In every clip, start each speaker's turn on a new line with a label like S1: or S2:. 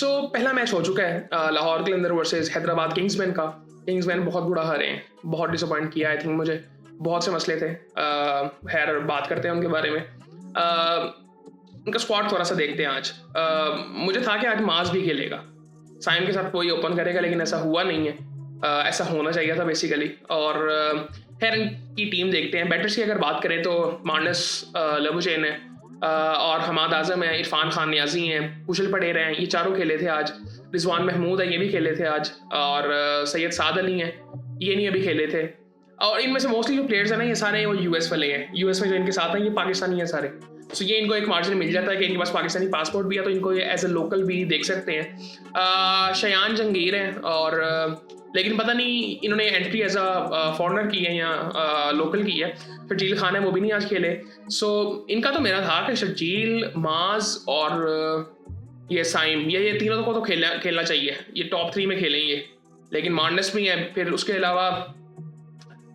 S1: पहला मैच हो चुका है लाहौर कलंदर वर्सेस हैदराबाद किंग्समैन का। किंग्समैन बहुत बुरा हारे हैं, बहुत डिसअपॉइंट किया आई थिंक मुझे। बहुत से मसले थे, खैर बात करते हैं उनके बारे में। उनका स्क्वाड थोड़ा सा देखते हैं आज। मुझे था कि आज माज भी खेलेगा, साइम के साथ कोई ओपन करेगा, लेकिन ऐसा हुआ नहीं है। ऐसा होना चाहिए था बेसिकली। और खैर इनकी टीम देखते हैं। बैटर्स की अगर बात करें तो मार्नस लबुशेन है, और हमाद आजम है, इरफान खान नियाजी हैं, कुशल पटेर हैं, ये चारों खेले थे आज। रिजवान महमूद है, ये भी खेले थे आज। और सैयद साद अली हैं, ये नहीं अभी खेले थे। और इनमें से मोस्टली जो प्लेयर्स हैं ना, ये सारे वो यूएस वाले हैं। यूएस में जो इनके साथ हैं ये पाकिस्तानी हैं सारे। सो ये इनको एक मार्जिन मिल जाता है कि इनके पास पाकिस्तानी पासपोर्ट भी है, तो इनको ये एज ए लोकल भी देख सकते हैं। शयान जंगीर हैं, और लेकिन पता नहीं इन्होंने एंट्री एज अ फॉरनर की है या लोकल की है। शर्जील खान है, वो भी नहीं आज खेले। सो इनका तो मेरा था कि शर्जील, माज और ये साइम, ये तीनों को तो खेलना चाहिए, ये टॉप 3 में खेलेंगे। लेकिन मार्नस भी है, फिर उसके अलावा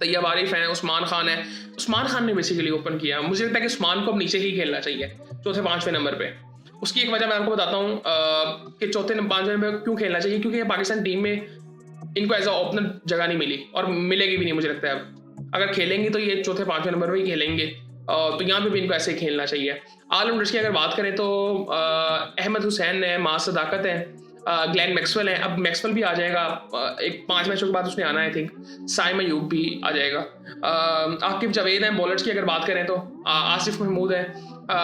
S1: तैयब आरिफ है, उस्मान खान है। उस्मान खान ने बेसिकली ओपन किया। मुझे लगता है कि उस्मान को अब नीचे ही खेलना चाहिए, चौथे 5वें नंबर पे। उसकी एक वजह मैं आपको बताता हूँ कि चौथे 5वें नंबर पे क्यों खेलना चाहिए। क्योंकि पाकिस्तान टीम में इनको एज अ ओपनर जगह नहीं मिली, और मिलेगी भी नहीं मुझे लगता है। अब अगर खेलेंगे तो ये चौथे 5वें नंबर पर ही खेलेंगे, तो यहाँ पे भी इनको ऐसे ही खेलना चाहिए। ऑलराउंडर्स की अगर बात करें तो अहमद हुसैन है, मास सदाकत है, ग्लेन मैक्सवेल है। अब मैक्सवेल भी आ जाएगा, एक 5 मैचों के बाद उसने आना है आई थिंक। साइम अयूब भी आ जाएगा। आकिब जावेद है। बॉलर्स की अगर बात करें तो आसिफ महमूद है,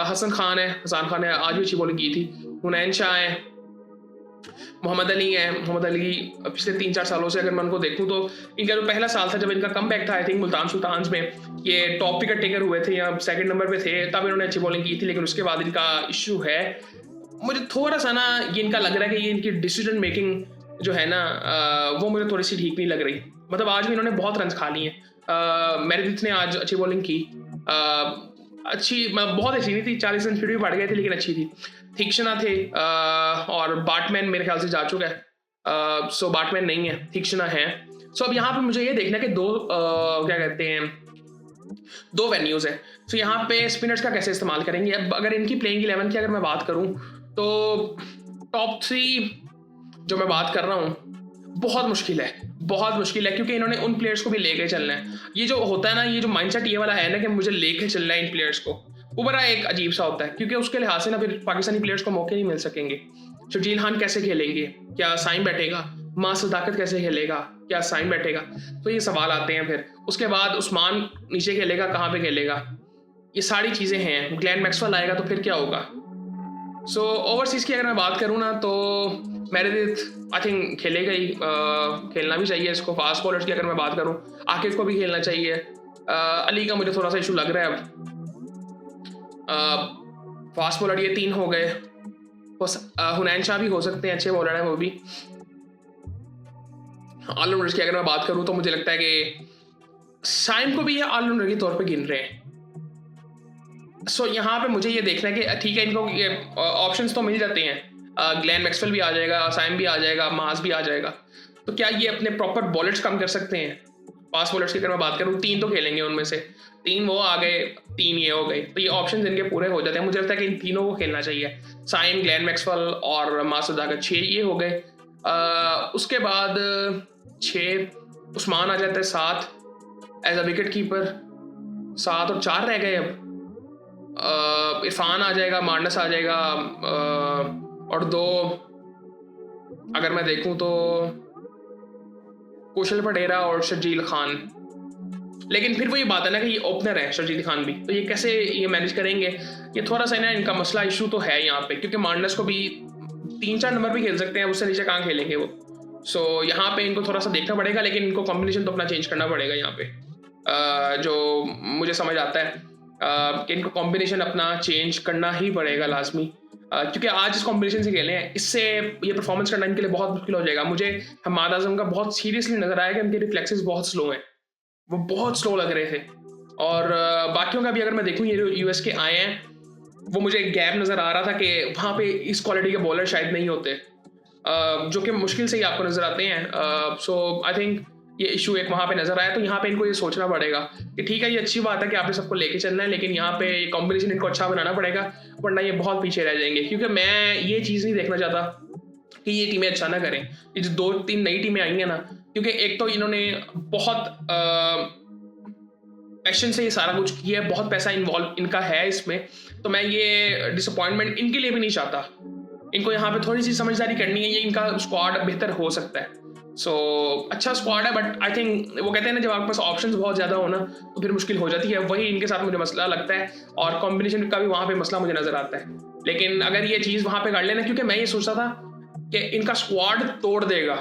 S1: हसन खान है, आज भी अच्छी बॉलिंग की थी। हुनैन शाह है, मोहम्मद अली है। मोहम्मद अली पिछले 3-4 सालों से अगर मैं उनको देखूं तो इनका जो पहला साल था जब इनका कमबैक था आई थिंक मुल्तान सुल्तान्स में, ये टॉप विकेट टेकर हुए थे या 2nd नंबर पे थे, तब इन्होंने अच्छी बॉलिंग की थी। लेकिन उसके बाद इनका इशू है, मुझे थोड़ा सा ना ये इनका लग रहा है कि ये इनकी डिसीजन मेकिंग जो है ना, वो मुझे थोड़ी सी ठीक नहीं लग रही। मतलब आज भी इन्होंने बहुत रन खा लिए हैं। मेरिडिथ ने आज अच्छी बॉलिंग की, अच्छी बहुत अच्छी नहीं थी, 40 रन फिर भी बढ़ गए थे, लेकिन अच्छी थी। थीक्ष्णा थे, और बाटमैन मेरे ख्याल से जा चुका है। सो बाटमैन नहीं है, थीक्ष्णा है। सो अब यहाँ पे मुझे ये देखना कि क्या कहते हैं, 2 वेन्यूज है। सो यहाँ पे स्पिनर्स का कैसे इस्तेमाल करेंगे। अब अगर इनकी प्लेइंग 11 की अगर मैं बात करूँ तो टॉप 3 जो मैं बात कर रहा हूँ बहुत मुश्किल है, क्योंकि इन्होंने उन प्लेयर्स को भी लेके चलना है। ये जो होता है ना, ये जो माइंडसेट ये वाला है ना कि मुझे लेके चलना है इन प्लेयर्स को, वो बड़ा एक अजीब सा होता है। क्योंकि उसके लिहाज से ना फिर पाकिस्तानी प्लेयर्स को मौके नहीं मिल सकेंगे। शर्जील खान कैसे खेलेंगे, क्या साइम बैठेगा, मां सदाकत कैसे खेलेगा, क्या साइम बैठेगा, तो ये सवाल आते हैं। फिर उसके बाद उस्मान नीचे खेलेगा, कहाँ पे खेलेगा, ये सारी चीज़ें हैं। ग्लेन मैक्सवेल आएगा तो फिर क्या होगा। सो ओवरसीज की अगर मैं बात करूँ ना तो मेरिडिथ आई थिंक खेलेगा ही, खेलना भी चाहिए इसको। फास्ट बॉलर्स की अगर मैं बात करूँ, आकिब को भी खेलना चाहिए। अली का मुझे थोड़ा सा इशू लग रहा है अब। फास्ट बॉलर ये 3 हो गए। हुनैन शाह भी हो सकते हैं, अच्छे बॉलर हैं वो भी। ऑलराउंडर्स की अगर मैं बात करूँ तो मुझे लगता है कि साइम को भी ये ऑलराउंडर के तौर पे गिन रहे हैं। सो यहाँ पे मुझे ये देखना है कि ठीक है, इनको ये ऑप्शंस तो मिल जाते हैं। ग्लेन मैक्सवेल भी आ जाएगा, साइम भी आ जाएगा, मास भी आ जाएगा, तो क्या ये अपने प्रॉपर बॉलर्स कम कर सकते हैं। फास्ट बॉलर्स की अगर मैं बात करूँ 3 तो खेलेंगे, उनमें से 3 वो आ गए, 3 ये हो गए, तो ये ऑप्शंस इनके पूरे हो जाते हैं। मुझे लगता है कि इन तीनों को खेलना चाहिए, साइम, ग्लेन मैक्सवेल और मास सदाकत। 6 ये हो गए। उसके बाद 6 उस्मान आ जाता है, 7 एज अ विकेट कीपर, 7 और 4 रह गए। अब इरफान आ जाएगा, मार्नस आ जाएगा, और 2 अगर मैं देखूं तो कुशल पटेरा और शर्जील खान। लेकिन फिर वो ये बात है ना कि ये ओपनर है शर्जील खान भी, तो ये कैसे ये मैनेज करेंगे, ये थोड़ा सा ना इनका मसला इशू तो है यहाँ पे। क्योंकि मार्नस को भी 3-4 नंबर भी खेल सकते हैं, उससे नीचे कहाँ खेलेंगे वो। सो यहाँ पे इनको थोड़ा सा देखना पड़ेगा, लेकिन इनको कॉम्बिनेशन तो अपना चेंज करना पड़ेगा यहाँ पे। जो मुझे समझ आता है कि इनको कॉम्बिनेशन अपना चेंज करना ही पड़ेगा लाजमी, क्योंकि आज इस कॉम्बिनेशन से खेले हैं, इससे ये परफॉर्मेंस करना इनके लिए बहुत मुश्किल हो जाएगा। मुझे हमाद आजम का बहुत सीरियसली नजर आया कि उनके रिफ्लेक्सेस बहुत स्लो हैं, वो बहुत स्लो लग रहे थे। और बाकियों का भी अगर मैं देखूँ, ये यूएस के आए हैं, वो मुझे एक गैप नज़र आ रहा था कि वहाँ पे इस क्वालिटी के बॉलर शायद नहीं होते, जो कि मुश्किल से ही आपको नज़र आते हैं। सो आई थिंक ये इशू एक वहाँ पे नजर आया। तो यहाँ पे इनको ये सोचना पड़ेगा कि ठीक है, ये अच्छी बात है कि आपने सबको लेके चलना है, लेकिन यहाँ पे कॉम्बिनेशन इनको अच्छा बनाना पड़ेगा, वरना ये बहुत पीछे रह जाएंगे। क्योंकि मैं ये चीज़ नहीं देखना चाहता कि ये टीमें अच्छा ना करें, ये जो 2-3 नई टीमें आई हैं ना, क्योंकि एक तो इन्होंने बहुत पैशन से ये सारा कुछ किया है, बहुत पैसा इन्वॉल्व इनका है इसमें, तो मैं ये डिसअपॉइंटमेंट इनके लिए भी नहीं चाहता। इनको यहाँ पे थोड़ी सी समझदारी करनी है, ये इनका स्क्वाड बेहतर हो सकता है। अच्छा स्क्वाड है, बट आई थिंक वो कहते हैं ना, जब आपके पास ऑप्शंस बहुत ज़्यादा हो ना तो फिर मुश्किल हो जाती है, वही इनके साथ मुझे मसला लगता है, और कॉम्बिनेशन का भी वहाँ पे मसला मुझे नज़र आता है। लेकिन अगर ये चीज़ वहाँ पे कर लेना, क्योंकि मैं ये सोचता था कि इनका स्क्वाड तोड़ देगा,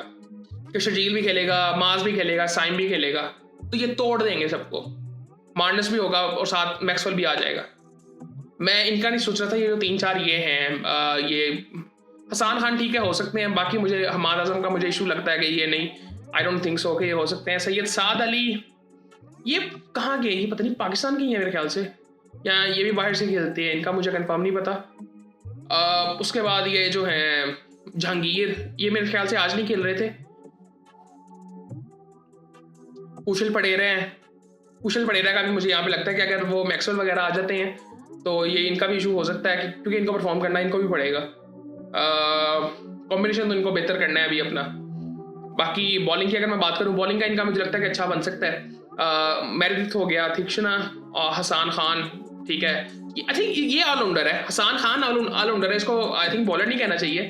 S1: कि शजील भी खेलेगा, माज भी खेलेगा, साइम भी खेलेगा, तो ये तोड़ देंगे सबको, मार्नस भी होगा और साथ मैक्सवेल भी आ जाएगा। मैं इनका नहीं सोच रहा था, ये जो 3-4 ये हैं, ये हसान खान ठीक है, हो सकते हैं, बाकी मुझे हमाद आजम का मुझे इशू लगता है कि ये नहीं, आई डोंट थिंक सो कि ये हो सकते हैं। सैयद साद अली, ये कहाँ गए, ये पता नहीं पाकिस्तान की है मेरे ख्याल से, या ये भी बाहर से खेलते हैं, इनका मुझे कंफर्म नहीं पता। उसके बाद ये जो हैं जहांगीर, ये मेरे ख्याल से आज नहीं खेल रहे थे। कुशल पड़ेरा का भी मुझे यहाँ पे लगता है कि अगर वो मैक्सवेल वगैरह आ जाते हैं तो ये इनका भी इशू हो सकता है, क्योंकि इनको परफॉर्म करना इनको भी पड़ेगा। कॉम्बिनेशन तो इनको बेहतर करना है अभी अपना। बाकी बॉलिंग की अगर मैं बात करूँ, बॉलिंग का इनका मुझे लगता है कि अच्छा बन सकता है। मेरिडिथ हो गया, थिक्शना और हसान खान, ठीक है, आई थिंक ये ऑलराउंडर है। हसान खान ऑलराउंडर है, इसको आई थिंक बॉलर नहीं कहना चाहिए।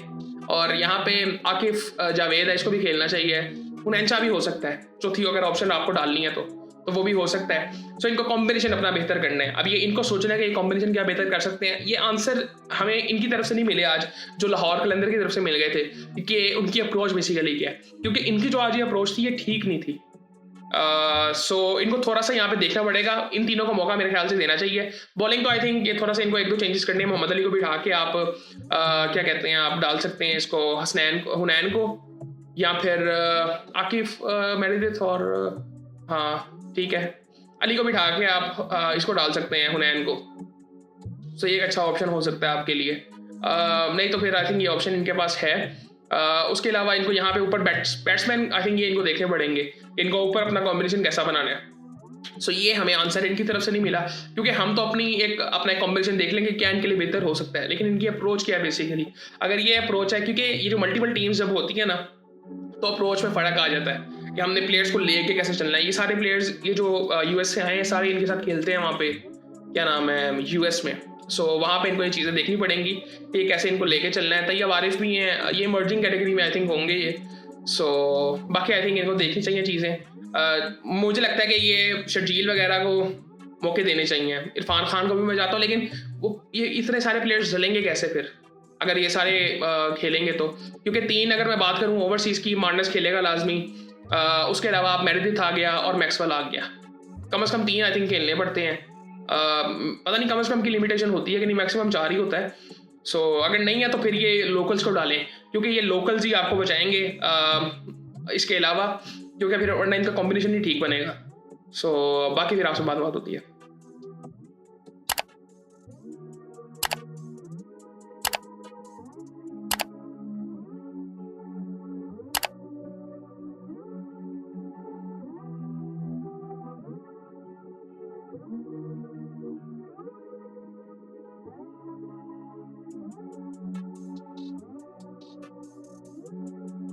S1: और यहाँ पे आकिफ जावेद है, इसको भी खेलना चाहिए। हुनैनचा भी हो सकता है, चौथी अगर ऑप्शन आपको डालनी है तो वो भी हो सकता है। सो इनको कॉम्बिनेशन अपना बेहतर करना है। अब ये इनको सोचना है कि ये कॉम्बिनेशन क्या बेहतर कर सकते हैं, ये आंसर हमें इनकी तरफ से नहीं मिले आज, जो लाहौर कलंदर की तरफ से मिल गए थे कि उनकी अप्रोच बेसिकली क्या है, क्योंकि इनकी जो आज ये अप्रोच थी ये ठीक नहीं थी। सो इनको थोड़ा सा यहाँ पे देखना पड़ेगा, इन तीनों को मौका मेरे ख्याल से देना चाहिए। बॉलिंग तो आई थिंक ये थोड़ा सा इनको 1-2 चेंजेस करने हैं। मोहम्मद अली को भी ढा के आप क्या कहते हैं, आप डाल सकते हैं इसको हुनैन को, या फिर आकिफ मेरिडिथ, और हाँ ठीक है, अली को भी ढा के आप इसको डाल सकते हैं, हुनैन को। सो ये एक अच्छा ऑप्शन हो सकता है आपके लिए। नहीं तो फिर आई थिंक ये ऑप्शन इनके पास है। उसके अलावा इनको यहाँ पे ऊपर बैट्समैन आई थिंक ये इनको देखने पड़ेंगे, इनको ऊपर अपना कॉम्बिनेशन कैसा बनाना है। सो ये हमें आंसर इनकी तरफ से नहीं मिला, क्योंकि हम तो अपना कॉम्बिनेशन देख लेंगे क्या इनके लिए बेहतर हो सकता है, लेकिन इनकी अप्रोच क्या है बेसिकली। अगर ये अप्रोच है, क्योंकि ये जो मल्टीपल टीम्स जब होती है ना, तो अप्रोच में फ़र्क आ जाता है कि हमने प्लेयर्स को लेके कैसे चलना है। ये सारे प्लेयर्स ये जो यूएस से आए हैं, सारे इनके साथ खेलते हैं वहाँ पे, क्या नाम है, यूएस में। सो वहाँ पे इनको ये चीज़ें देखनी पड़ेंगी कि कैसे इनको लेके चलना है। तैयब आरिफ भी हैं, ये इमर्जिंग कैटेगरी में आई थिंक होंगे ये। सो बाकी आई थिंक इनको देखनी चाहिए चीज़ें। मुझे लगता है कि ये शर्जील वगैरह को मौके देने चाहिए। इरफान खान को भी मैं जाता हूँ, लेकिन वो ये इतने सारे प्लेयर्स जलेंगे कैसे फिर अगर ये सारे खेलेंगे तो, क्योंकि 3 अगर मैं बात करूँ ओवरसीज़ की, मार्नस खेलेगा लाजमी, उसके अलावा आप मेरिडिथ आ गया और मैक्सवेल आ गया, कम से कम 3 आई थिंक खेलने पड़ते हैं। पता नहीं कम से कम की लिमिटेशन होती है कि नहीं, मैक्सिमम 4 ही होता है। सो अगर नहीं है तो फिर ये लोकल्स को डालें, क्योंकि ये लोकल्स ही आपको बचाएंगे इसके अलावा, क्योंकि फिर वरना इनका कॉम्बिनेशन ही ठीक बनेगा। सो बाकी फिर आपसे बात होती है।